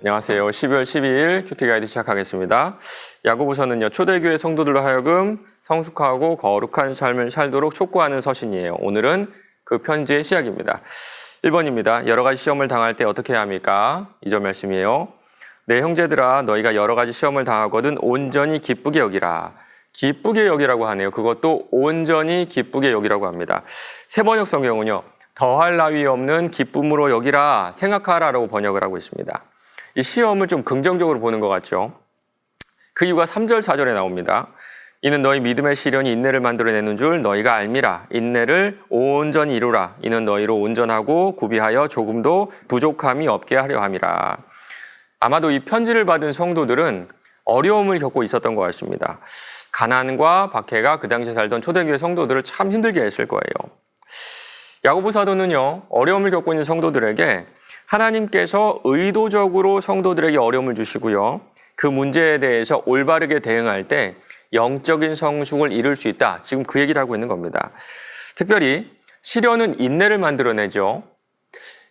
안녕하세요. 12월 12일 큐티 가이드 시작하겠습니다. 야고보서는요, 초대교회 성도들로 하여금 성숙하고 거룩한 삶을 살도록 촉구하는 서신이에요. 오늘은 그 편지의 시작입니다. 1번입니다. 여러 가지 시험을 당할 때 어떻게 해야 합니까? 2절 말씀이에요. 내 형제들아, 너희가 여러 가지 시험을 당하거든 온전히 기쁘게 여기라. 기쁘게 여기라고 하네요. 그것도 온전히 기쁘게 여기라고 합니다. 새번역 성경은요, 더할 나위 없는 기쁨으로 여기라, 생각하라라고 번역을 하고 있습니다. 이 시험을 좀 긍정적으로 보는 것 같죠. 그 이유가 3절, 4절에 나옵니다. 이는 너희 믿음의 시련이 인내를 만들어내는 줄 너희가 알미라. 인내를 온전히 이루라. 이는 너희로 온전하고 구비하여 조금도 부족함이 없게 하려 함이라. 아마도 이 편지를 받은 성도들은 어려움을 겪고 있었던 것 같습니다. 가난과 박해가 그 당시에 살던 초대교회 성도들을 참 힘들게 했을 거예요. 야고보 사도는요, 어려움을 겪고 있는 성도들에게 하나님께서 의도적으로 성도들에게 어려움을 주시고요, 그 문제에 대해서 올바르게 대응할 때 영적인 성숙을 이룰 수 있다. 지금 그 얘기를 하고 있는 겁니다. 특별히 시련은 인내를 만들어내죠.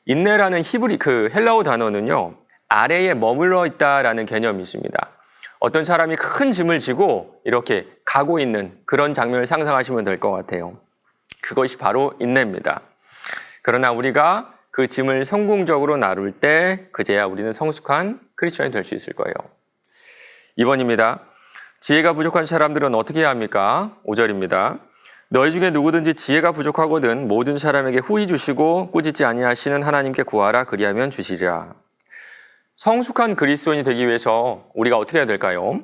인내라는 헬라어 단어는요, 아래에 머물러 있다라는 개념이 있습니다. 어떤 사람이 큰 짐을 지고 이렇게 가고 있는 그런 장면을 상상하시면 될 것 같아요. 그것이 바로 인내입니다. 그러나 우리가 그 짐을 성공적으로 나눌 때 그제야 우리는 성숙한 크리스천이 될 수 있을 거예요. 2번입니다. 지혜가 부족한 사람들은 어떻게 해야 합니까? 5절입니다. 너희 중에 누구든지 지혜가 부족하거든 모든 사람에게 후히 주시고 꾸짖지 아니하시는 하나님께 구하라. 그리하면 주시리라. 성숙한 그리스도인이 되기 위해서 우리가 어떻게 해야 될까요?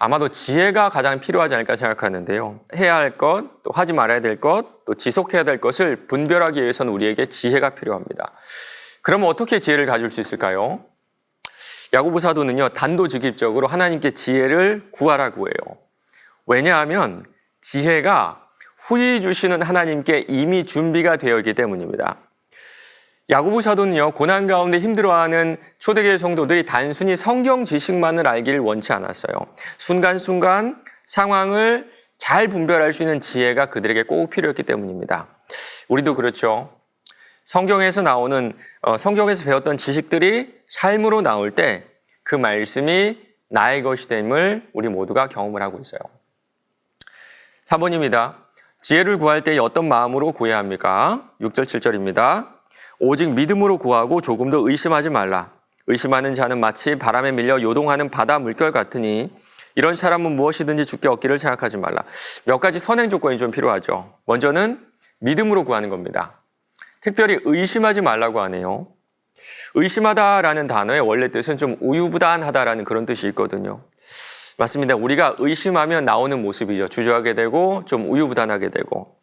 아마도 지혜가 가장 필요하지 않을까 생각하는데요. 해야 할 것, 또 하지 말아야 될 것, 또 지속해야 될 것을 분별하기 위해서는 우리에게 지혜가 필요합니다. 그러면 어떻게 지혜를 가질 수 있을까요? 야고보 사도는요, 단도직입적으로 하나님께 지혜를 구하라고 해요. 왜냐하면 지혜가 후히 주시는 하나님께 이미 준비가 되어 있기 때문입니다. 야고보 사도는요, 고난 가운데 힘들어하는 초대교회 성도들이 단순히 성경 지식만을 알기를 원치 않았어요. 순간순간 상황을 잘 분별할 수 있는 지혜가 그들에게 꼭 필요했기 때문입니다. 우리도 그렇죠. 성경에서 배웠던 지식들이 삶으로 나올 때 그 말씀이 나의 것이 됨을 우리 모두가 경험을 하고 있어요. 3번입니다. 지혜를 구할 때 어떤 마음으로 구해야 합니까? 6절, 7절입니다. 오직 믿음으로 구하고 조금도 의심하지 말라. 의심하는 자는 마치 바람에 밀려 요동하는 바다 물결 같으니 이런 사람은 무엇이든지 주께 얻기를 생각하지 말라. 몇 가지 선행 조건이 좀 필요하죠. 먼저는 믿음으로 구하는 겁니다. 특별히 의심하지 말라고 하네요. 의심하다라는 단어의 원래 뜻은 좀 우유부단하다라는 그런 뜻이 있거든요. 맞습니다. 우리가 의심하면 나오는 모습이죠. 주저하게 되고 좀 우유부단하게 되고.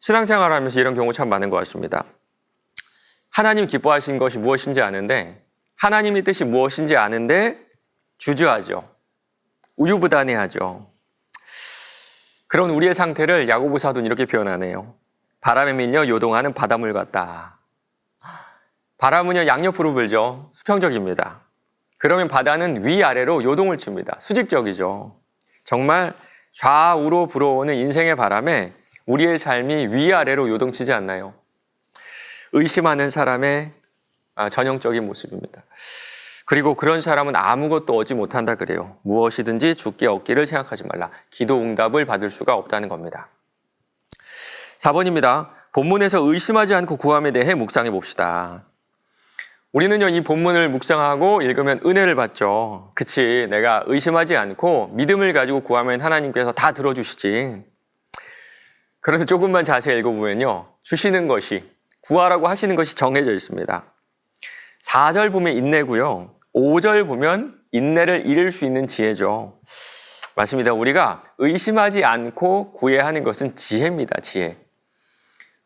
신앙생활을 하면서 이런 경우 참 많은 것 같습니다. 하나님 기뻐하신 것이 무엇인지 아는데, 하나님의 뜻이 무엇인지 아는데 주저하죠. 우유부단해하죠. 그런 우리의 상태를 야고보 사도는 이렇게 표현하네요. 바람에 밀려 요동하는 바닷물 같다. 바람은요, 양옆으로 불죠. 수평적입니다. 그러면 바다는 위아래로 요동을 칩니다. 수직적이죠. 정말 좌우로 불어오는 인생의 바람에 우리의 삶이 위아래로 요동치지 않나요? 의심하는 사람의 전형적인 모습입니다. 그리고 그런 사람은 아무것도 얻지 못한다 그래요. 무엇이든지 주께 얻기를 생각하지 말라. 기도 응답을 받을 수가 없다는 겁니다. 4번입니다. 본문에서 의심하지 않고 구함에 대해 묵상해 봅시다. 우리는요, 이 본문을 묵상하고 읽으면 은혜를 받죠. 그치, 내가 의심하지 않고 믿음을 가지고 구하면 하나님께서 다 들어주시지. 그래서 조금만 자세히 읽어보면요, 주시는 것이, 구하라고 하시는 것이 정해져 있습니다. 4절 보면 인내고요, 5절 보면 인내를 이룰 수 있는 지혜죠. 맞습니다. 우리가 의심하지 않고 구해야 하는 것은 지혜입니다. 지혜.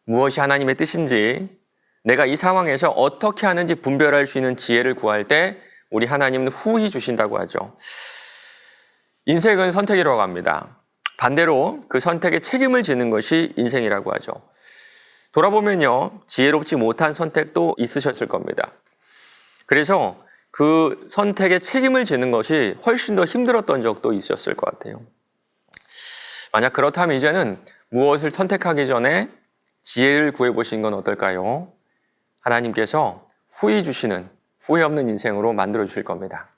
무엇이 하나님의 뜻인지, 내가 이 상황에서 어떻게 하는지 분별할 수 있는 지혜를 구할 때 우리 하나님은 후히 주신다고 하죠. 인생은 선택이라고 합니다. 반대로 그 선택에 책임을 지는 것이 인생이라고 하죠. 돌아보면요, 지혜롭지 못한 선택도 있으셨을 겁니다. 그래서 그 선택에 책임을 지는 것이 훨씬 더 힘들었던 적도 있었을 것 같아요. 만약 그렇다면 이제는 무엇을 선택하기 전에 지혜를 구해보신 건 어떨까요? 하나님께서 후히 주시는 후회 없는 인생으로 만들어 주실 겁니다.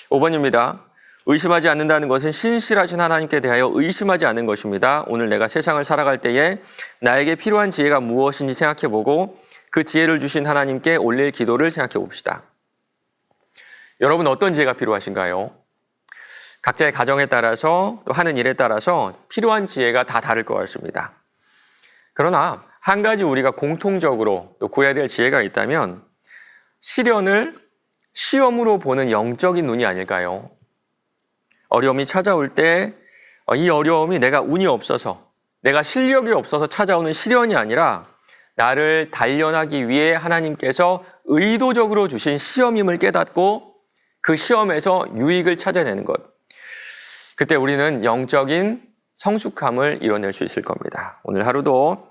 5번입니다. 의심하지 않는다는 것은 신실하신 하나님께 대하여 의심하지 않는 것입니다. 오늘 내가 세상을 살아갈 때에 나에게 필요한 지혜가 무엇인지 생각해보고 그 지혜를 주신 하나님께 올릴 기도를 생각해 봅시다. 여러분 어떤 지혜가 필요하신가요? 각자의 가정에 따라서 또 하는 일에 따라서 필요한 지혜가 다 다를 것 같습니다. 그러나 한 가지 우리가 공통적으로 또 구해야 될 지혜가 있다면 시련을 시험으로 보는 영적인 눈이 아닐까요? 어려움이 찾아올 때 이 어려움이 내가 운이 없어서 내가 실력이 없어서 찾아오는 시련이 아니라 나를 단련하기 위해 하나님께서 의도적으로 주신 시험임을 깨닫고 그 시험에서 유익을 찾아내는 것. 그때 우리는 영적인 성숙함을 이뤄낼 수 있을 겁니다. 오늘 하루도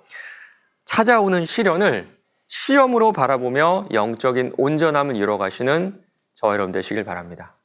찾아오는 시련을 시험으로 바라보며 영적인 온전함을 이뤄가시는 저와 여러분 되시길 바랍니다.